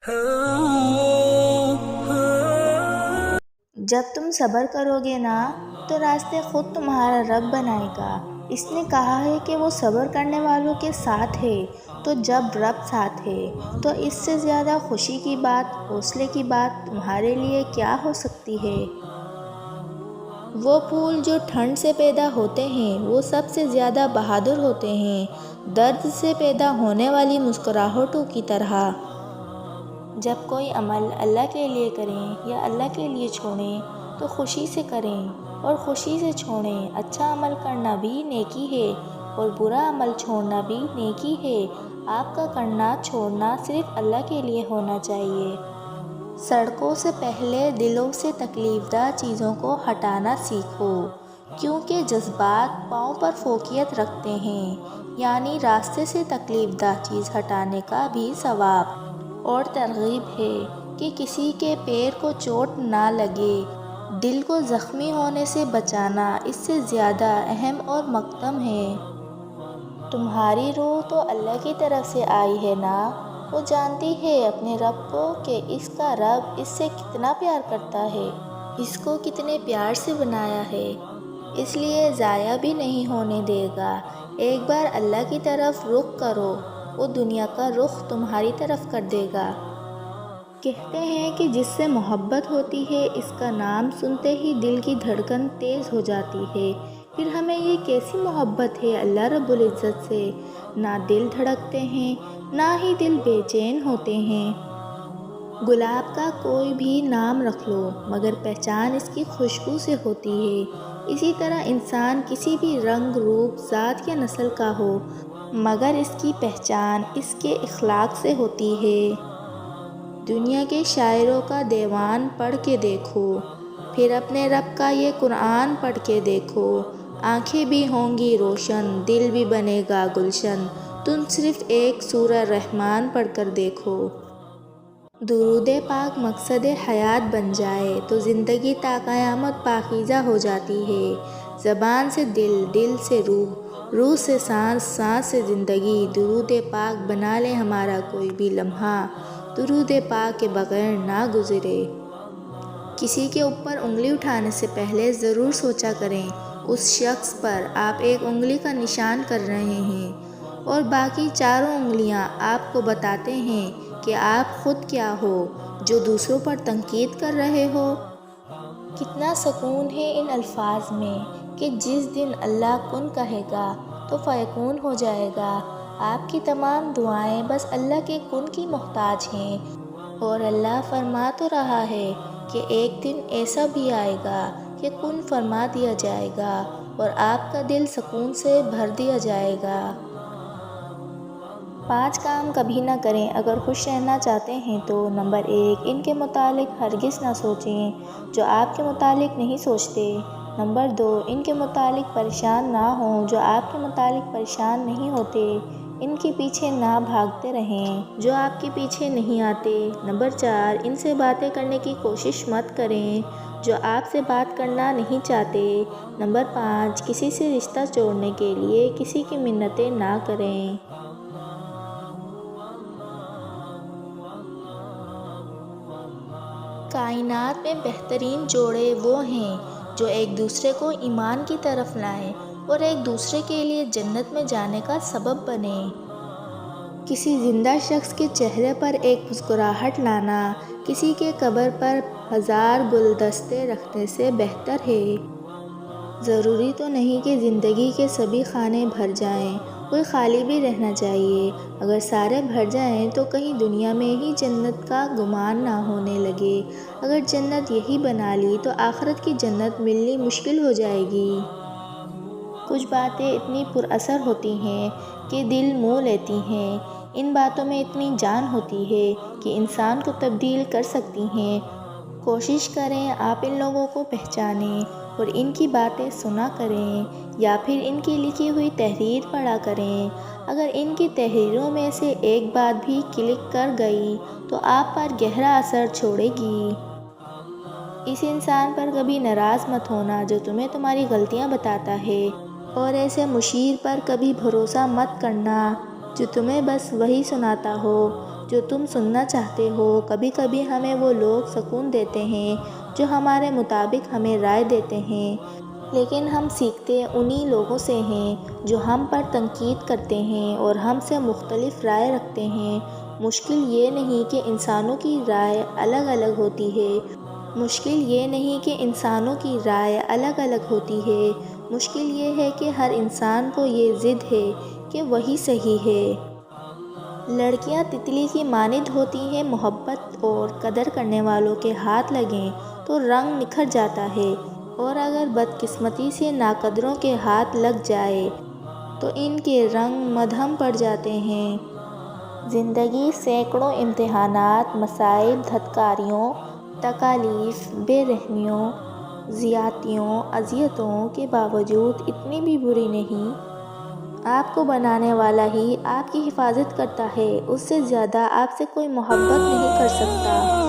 جب تم صبر کرو گے نا تو راستے خود تمہارا رب بنائے گا۔ اس نے کہا ہے کہ وہ صبر کرنے والوں کے ساتھ ہے۔ تو جب رب ساتھ ہے تو اس سے زیادہ خوشی کی بات، حوصلے کی بات تمہارے لیے کیا ہو سکتی ہے؟ وہ پھول جو ٹھنڈ سے پیدا ہوتے ہیں وہ سب سے زیادہ بہادر ہوتے ہیں، درد سے پیدا ہونے والی مسکراہٹوں کی طرح۔ جب کوئی عمل اللہ کے لیے کریں یا اللہ کے لیے چھوڑیں تو خوشی سے کریں اور خوشی سے چھوڑیں۔ اچھا عمل کرنا بھی نیکی ہے اور برا عمل چھوڑنا بھی نیکی ہے۔ آپ کا کرنا چھوڑنا صرف اللہ کے لیے ہونا چاہیے۔ سڑکوں سے پہلے دلوں سے تکلیف دہ چیزوں کو ہٹانا سیکھو، کیونکہ جذبات پاؤں پر فوقیت رکھتے ہیں۔ یعنی راستے سے تکلیف دہ چیز ہٹانے کا بھی ثواب اور ترغیب ہے کہ کسی کے پیر کو چوٹ نہ لگے۔ دل کو زخمی ہونے سے بچانا اس سے زیادہ اہم اور مقدم ہے۔ تمہاری روح تو اللہ کی طرف سے آئی ہے نا، وہ جانتی ہے اپنے رب کو کہ اس کا رب اس سے کتنا پیار کرتا ہے، اس کو کتنے پیار سے بنایا ہے، اس لیے ضائع بھی نہیں ہونے دے گا۔ ایک بار اللہ کی طرف رخ کرو، وہ دنیا کا رخ تمہاری طرف کر دے گا۔ کہتے ہیں کہ جس سے محبت ہوتی ہے اس کا نام سنتے ہی دل کی دھڑکن تیز ہو جاتی ہے۔ پھر ہمیں یہ کیسی محبت ہے اللہ رب العزت سے؟ نہ دل دھڑکتے ہیں نہ ہی دل بے چین ہوتے ہیں۔ گلاب کا کوئی بھی نام رکھ لو مگر پہچان اس کی خوشبو سے ہوتی ہے۔ اسی طرح انسان کسی بھی رنگ، روپ، ذات یا نسل کا ہو مگر اس کی پہچان اس کے اخلاق سے ہوتی ہے۔ دنیا کے شاعروں کا دیوان پڑھ کے دیکھو، پھر اپنے رب کا یہ قرآن پڑھ کے دیکھو، آنکھیں بھی ہوں گی روشن، دل بھی بنے گا گلشن۔ تم صرف ایک سورہ رحمان پڑھ کر دیکھو۔ درود پاک مقصد حیات بن جائے تو زندگی تا قیامت پاکیزہ ہو جاتی ہے۔ زبان سے دل، دل سے روح، روح سے سانس، سانس سے زندگی۔ درود پاک بنا لے ہمارا کوئی بھی لمحہ، درود پاک کے بغیر نہ گزرے۔ کسی کے اوپر انگلی اٹھانے سے پہلے ضرور سوچا کریں اس شخص پر آپ ایک انگلی کا نشان کر رہے ہیں اور باقی چاروں انگلیاں آپ کو بتاتے ہیں کہ آپ خود کیا ہو جو دوسروں پر تنقید کر رہے ہو۔ کتنا سکون ہے ان الفاظ میں کہ جس دن اللہ کن کہے گا تو فیکون ہو جائے گا۔ آپ کی تمام دعائیں بس اللہ کے کن کی محتاج ہیں، اور اللہ فرما تو رہا ہے کہ ایک دن ایسا بھی آئے گا کہ کن فرما دیا جائے گا اور آپ کا دل سکون سے بھر دیا جائے گا۔ 5 کام کبھی نہ کریں اگر خوش رہنا چاہتے ہیں تو۔ نمبر 1، ان کے متعلق ہرگز نہ سوچیں جو آپ کے متعلق نہیں سوچتے۔ نمبر 2، ان کے متعلق پریشان نہ ہوں جو آپ کے متعلق پریشان نہیں ہوتے۔ ان کے پیچھے نہ بھاگتے رہیں جو آپ کے پیچھے نہیں آتے۔ نمبر 4، ان سے باتیں کرنے کی کوشش مت کریں جو آپ سے بات کرنا نہیں چاہتے۔ نمبر 5، کسی سے رشتہ جوڑنے کے لیے کسی کی منتیں نہ کریں۔ کائنات میں بہترین جوڑے وہ ہیں جو ایک دوسرے کو ایمان کی طرف لائیں اور ایک دوسرے کے لیے جنت میں جانے کا سبب بنیں۔ کسی زندہ شخص کے چہرے پر ایک مسکراہٹ لانا کسی کے قبر پر 1000 گلدستے رکھنے سے بہتر ہے۔ ضروری تو نہیں کہ زندگی کے سبھی خانے بھر جائیں، کوئی خالی بھی رہنا چاہیے۔ اگر سارے بھر جائیں تو کہیں دنیا میں ہی جنت کا گمان نہ ہونے لگے۔ اگر جنت یہی بنا لی تو آخرت کی جنت ملنی مشکل ہو جائے گی۔ کچھ باتیں اتنی پر اثر ہوتی ہیں کہ دل موہ لیتی ہیں۔ ان باتوں میں اتنی جان ہوتی ہے کہ انسان کو تبدیل کر سکتی ہیں۔ کوشش کریں آپ ان لوگوں کو پہچانیں اور ان کی باتیں سنا کریں یا پھر ان کی لکھی ہوئی تحریر پڑھا کریں۔ اگر ان کی تحریروں میں سے ایک بات بھی کلک کر گئی تو آپ پر گہرا اثر چھوڑے گی۔ اس انسان پر کبھی ناراض مت ہونا جو تمہیں تمہاری غلطیاں بتاتا ہے، اور ایسے مشیر پر کبھی بھروسہ مت کرنا جو تمہیں بس وہی سناتا ہو جو تم سننا چاہتے ہو۔ کبھی کبھی ہمیں وہ لوگ سکون دیتے ہیں جو ہمارے مطابق ہمیں رائے دیتے ہیں، لیکن ہم سیکھتے انہی لوگوں سے ہیں جو ہم پر تنقید کرتے ہیں اور ہم سے مختلف رائے رکھتے ہیں۔ مشکل یہ نہیں کہ انسانوں کی رائے الگ الگ ہوتی ہے، مشکل یہ نہیں کہ انسانوں کی رائے الگ الگ ہوتی ہے، مشکل یہ ہے کہ ہر انسان کو یہ ضد ہے کہ وہی صحیح ہے۔ لڑکیاں تتلی کی مانند ہوتی ہیں، محبت اور قدر کرنے والوں کے ہاتھ لگیں تو رنگ نکھر جاتا ہے، اور اگر بدقسمتی سے ناقدروں کے ہاتھ لگ جائے تو ان کے رنگ مدھم پڑ جاتے ہیں۔ زندگی سینکڑوں امتحانات، مصائب، دھتکاریوں، تکالیف، بے رحمیوں، زیادتیوں، اذیتوں کے باوجود اتنی بھی بری نہیں۔ آپ کو بنانے والا ہی آپ کی حفاظت کرتا ہے، اس سے زیادہ آپ سے کوئی محبت نہیں کر سکتا۔